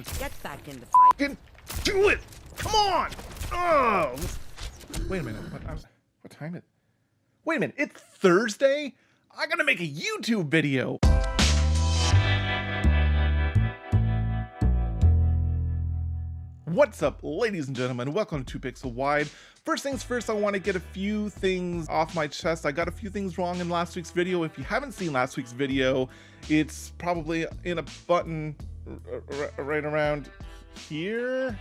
Get back in the fight. Fucking do it! Come on! Oh! Wait a minute. What time is it? Wait a minute. It's Thursday? I gotta make a YouTube video. What's up, ladies and gentlemen? Welcome to 2 Pixel Wide. First things first, I want to get a few things off my chest. I got a few things wrong in last week's video. If you haven't seen last week's video, it's probably in a button right around here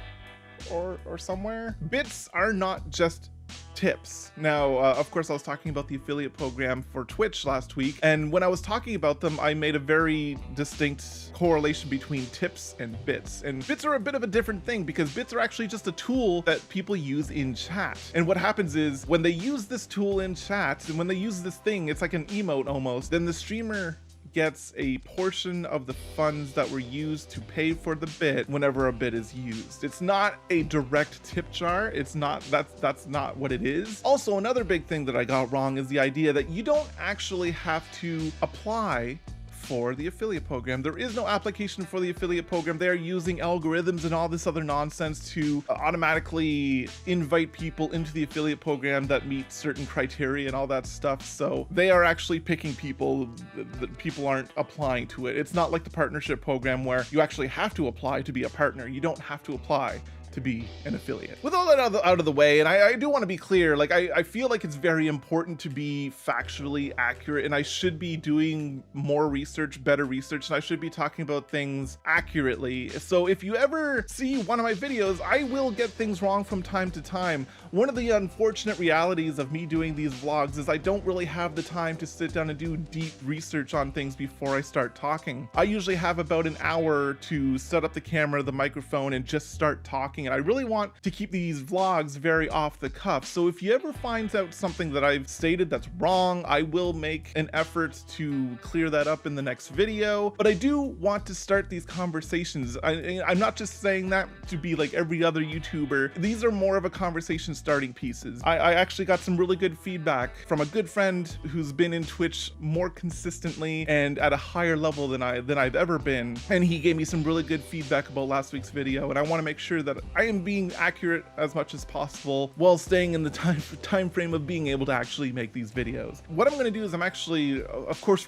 or somewhere. Bits are not just tips. Now, of course, I was talking about the affiliate program for Twitch last week, and when I was talking about them, I made a very distinct correlation between tips and bits. And bits are a bit of a different thing because bits are actually just a tool that people use in chat. And what happens is when they use this tool in chat, and when they use this thing, it's like an emote almost, then the streamer gets a portion of the funds that were used to pay for the bit whenever a bit is used. It's not a direct tip jar. It's not, that's not what it is. Also, another big thing that I got wrong is the idea that you don't actually have to apply for the affiliate program. There is no application for the affiliate program. They are using algorithms and all this other nonsense to automatically invite people into the affiliate program that meet certain criteria and all that stuff. So they are actually picking people that people aren't applying to it. It's not like the partnership program where you actually have to apply to be a partner. You don't have to apply to be an affiliate. With all that out of the way, and I do want to be clear, like I feel like it's very important to be factually accurate, and I should be doing more research, better research, and I should be talking about things accurately. So if you ever see one of my videos, I will get things wrong from time to time. One of the unfortunate realities of me doing these vlogs is I don't really have the time to sit down and do deep research on things before I start talking. I usually have about an hour to set up the camera, the microphone, and just start talking. And I really want to keep these vlogs very off the cuff. So if you ever find out something that I've stated that's wrong, I will make an effort to clear that up in the next video. But I do want to start these conversations. I'm not just saying that to be like every other YouTuber. These are more of a conversation starting pieces. I actually got some really good feedback from a good friend who's been in Twitch more consistently and at a higher level than I've ever been. And he gave me some really good feedback about last week's video. And I want to make sure that I am being accurate as much as possible while staying in the time frame of being able to actually make these videos. What I'm going to do is I'm actually, of course,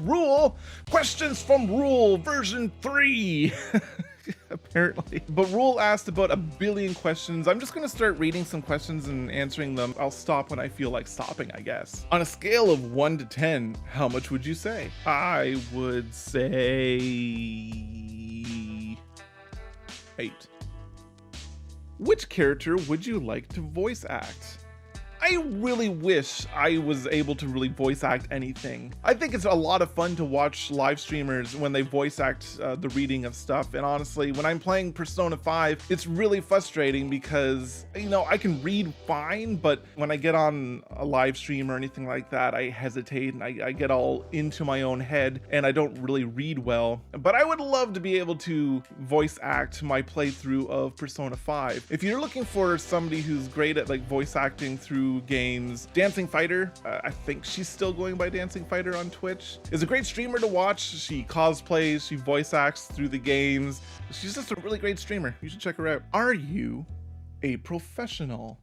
questions from Rule version 3. Apparently. But Rule asked about 1 billion questions. I'm just going to start reading some questions and answering them. I'll stop when I feel like stopping, I guess. On a scale of 1 to 10, how much would you say? I would say 8. Which character would you like to voice act? I really wish I was able to really voice act anything. I think it's a lot of fun to watch live streamers when they voice act the reading of stuff. And honestly, when I'm playing Persona 5, it's really frustrating because, you know, I can read fine, but when I get on a live stream or anything like that, I hesitate and I get all into my own head and I don't really read well. But I would love to be able to voice act my playthrough of Persona 5. If you're looking for somebody who's great at like voice acting through games, Dancing Fighter, I think she's still going by Dancing Fighter on Twitch, is a great streamer to watch. She cosplays, she voice acts through the games. She's just a really great streamer. You should check her out. Are you a professional?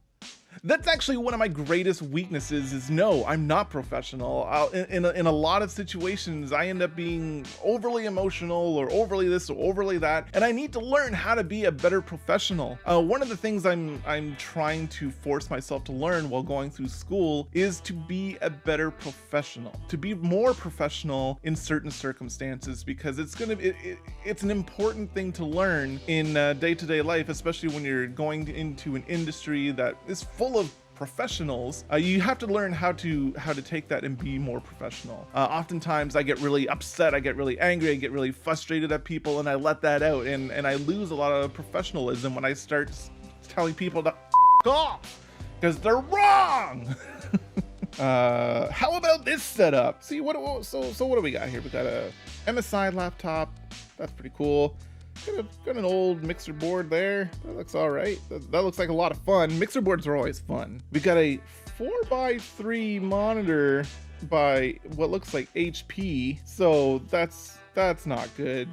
That's actually one of my greatest weaknesses is no, I'm not professional. In a lot of situations, I end up being overly emotional or overly this or overly that, and I need to learn how to be a better professional. One of the things I'm trying to force myself to learn while going through school is to be a better professional, to be more professional in certain circumstances, because it's an important thing to learn in day-to-day life, especially when you're going into an industry that is full of professionals. You have to learn how to take that and be more professional. Oftentimes I get really upset, I get really angry, I get really frustrated at people, and I let that out, and I lose a lot of professionalism when I start telling people to f off because they're wrong. How about this setup? See, what do we got here? We got a MSI laptop. That's pretty cool. Got an old mixer board there. That looks all right. That looks like a lot of fun. Mixer boards are always fun. We got a 4x3 monitor by what looks like HP. So that's not good.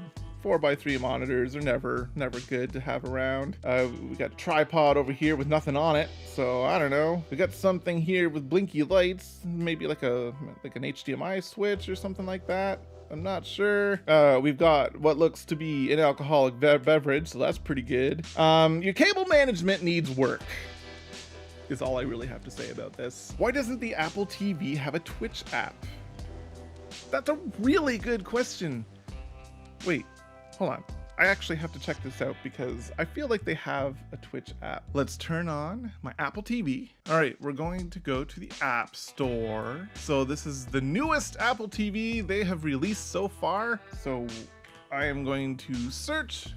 4x3 monitors are never good to have around. We got a tripod over here with nothing on it, so I don't know. We got something here with blinky lights, maybe like an HDMI switch or something like that. I'm not sure. We've got what looks to be an alcoholic beverage, so that's pretty good. Your cable management needs work, is all I really have to say about this. Why doesn't the Apple TV have a Twitch app? That's a really good question. Wait, hold on. I actually have to check this out because I feel like they have a Twitch app. Let's turn on my Apple TV. All right, we're going to go to the App Store. So this is the newest Apple TV they have released so far. So I am going to search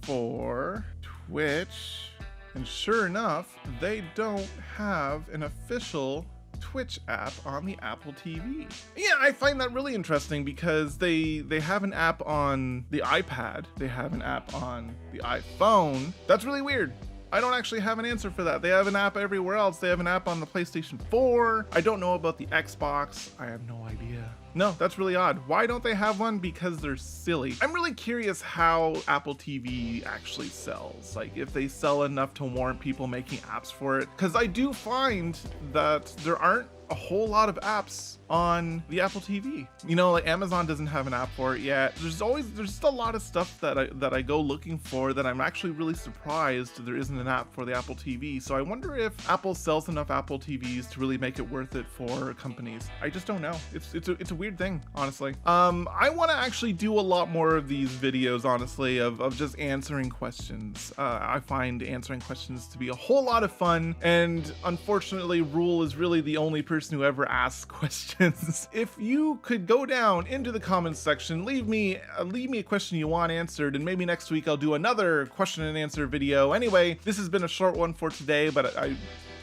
for Twitch, and sure enough, they don't have an official Twitch app on the Apple TV. Yeah, I find that really interesting because they have an app on the iPad, they have an app on the iPhone. That's really weird. I don't actually have an answer for that. They have an app everywhere else. They have an app on the PlayStation 4. I don't know about the Xbox. I have no idea. No, that's really odd. Why don't they have one? Because they're silly. I'm really curious how Apple TV actually sells. Like if they sell enough to warrant people making apps for it. Because I do find that there aren't a whole lot of apps on the Apple TV. You know, like Amazon doesn't have an app for it yet. There's just a lot of stuff that I go looking for that I'm actually really surprised there isn't an app for the Apple TV. So I wonder if Apple sells enough Apple TVs to really make it worth it for companies. I just don't know. It's a weird thing, honestly. I want to actually do a lot more of these videos, honestly, of just answering questions. I find answering questions to be a whole lot of fun, and unfortunately, Rule is really the only person who ever asks questions. If you could go down into the comments section, leave me a question you want answered, and maybe next week I'll do another question and answer video. Anyway, this has been a short one for today, but I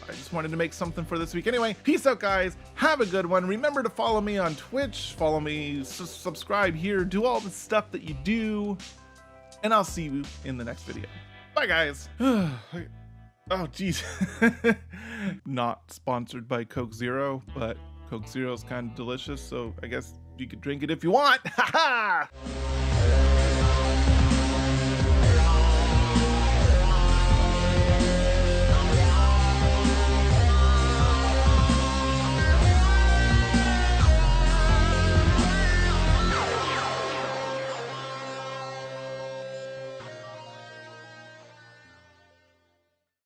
just wanted to make something for this week. Anyway, peace out, guys. Have a good one. Remember to follow me on Twitch, follow me, subscribe here, do all the stuff that you do, and I'll see you in the next video. Bye, guys. Oh, geez. Not sponsored by Coke Zero, but Coke Zero is kind of delicious, so I guess you could drink it if you want. Ha ha!